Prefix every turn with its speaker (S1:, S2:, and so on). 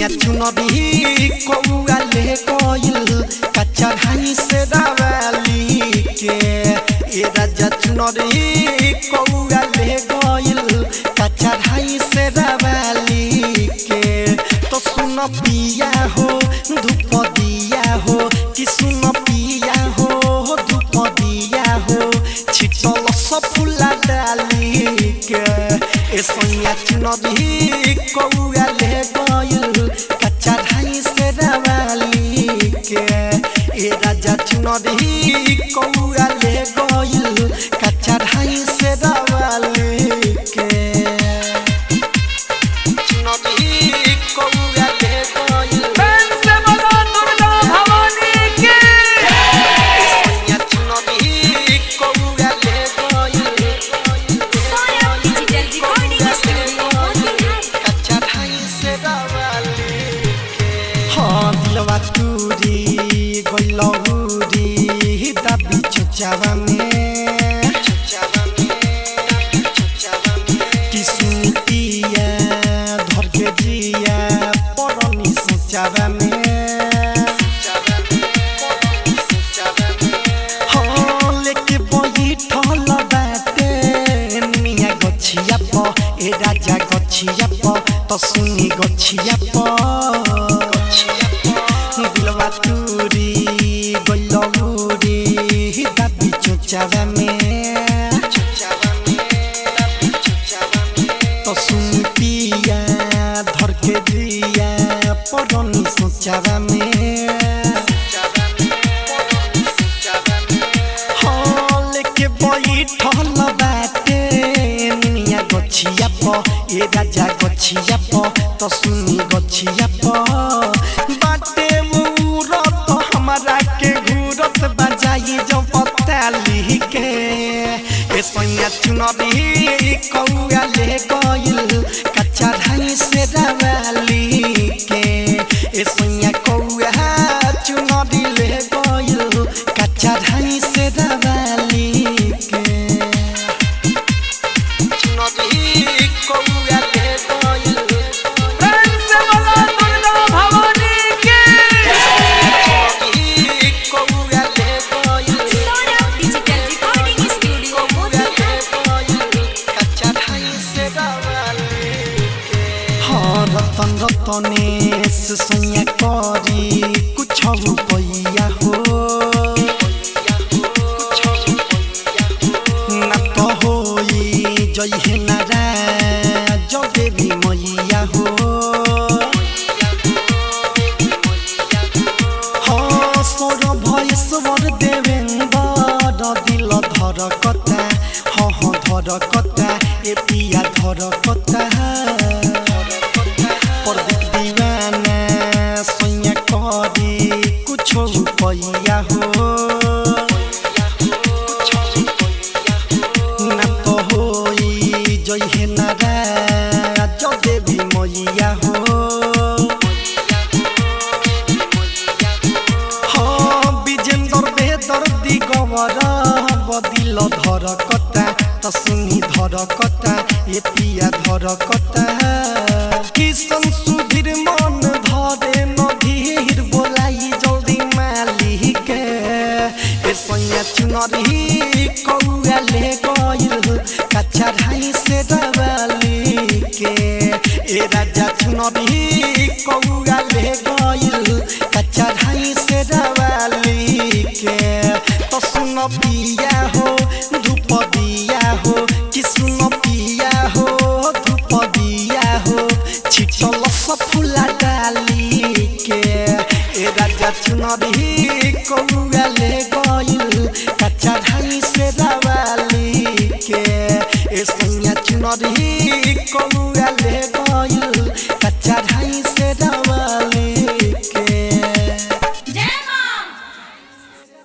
S1: सोनिया चुनरी कौआ ले गइल कच्चा भाई से रावाली के ए राजा चुनरी कौआ ले गइल कच्चा भाई से रावाली के तो सुन पिया हो धूप दिया हो कि सुन पिया हो धूप दिया हो छिटल सब फूला डाली के ए सोनिया चुनरी कौआ ले गइल कच्चा भाई से रावाली के ए राजा चुनरी कौआ ले गइल कच्चा भाई से रावाली के चुनरी कौआ ले गइल
S2: से बोलो दुर्गा भवानी की
S1: सोनिया चुनरी कौआ ले गइल
S3: सोया डिजिटल रिकॉर्डिंग स्टूडियो मोतीहारी
S1: कच्चा भाई से रावाली के हाँ दिलवा तूरी गइलौरी दाबी चुचावा में कि सुनतिया धर के जिया परनी सोचावा में हाँ लेके बैठल बाटे मिया गछिया प ए राजा गछिया प तो सुनी गछिया प दिलवा तूरी गइलौरी दाबी चुचावा में तो सुन पिया धर के दिया परनी सोचावा में हाँ लेके बैठल बाटे मिया गछिया प ए राजा गछिया प तो सुनी गछिया प बाटे मुरत हमरा के घूरत बजाई जो पताली के ए सोनिया चुनरी कौआ ले गइल कच्चा भाई से रावाली के ए सोनिया कौआ चुनरी ले गइल कच्चा भाई से रावाली के चुनरी कौआ ले गइल
S2: से बोलो दुर्गा भवानी की
S1: चुनरी कौआ ले गइल
S3: सोया डिजिटल रिकॉर्डिंग स्टूडियो मोतीहारी
S1: कच्चा भाई से रावाली के हाँ रतन रतनेश सोनिया करी कुछ रुपैया हो ना तो होई जय हे नारा जो देवी मैया हो हाँ सोर भैश्वर देवेंद्र दिल धर कता हाँ हाँ धर कता ए पिया धर कता प्रदीप दीवाना सोनिया करी कुछ रुपैया हो ना तो होई जय हे नारा जो देवी मैया हो हाँ विजेंद्र बेदर दिगवर बदिल धर कता तो सुनी धर कता ए पिया धर कता किशन सुधीर मन धरे नधीर बोलाई जल्दी माली के ए सोनिया चुनरी कौआ ले गइल कच्चा भाई से रावाली के ए राजा चुनरी कौआ ले गइल कच्चा भाई से रावाली के तो सुन पिया हो धूप दिया हो कि सुन पिया हो धूप दिया हो छिटल सब फूला डाली के ए राजा चुनरी कौआ ले गइल कच्चा भाई से रावाली के ए सोनिया चुनरी कौआ ले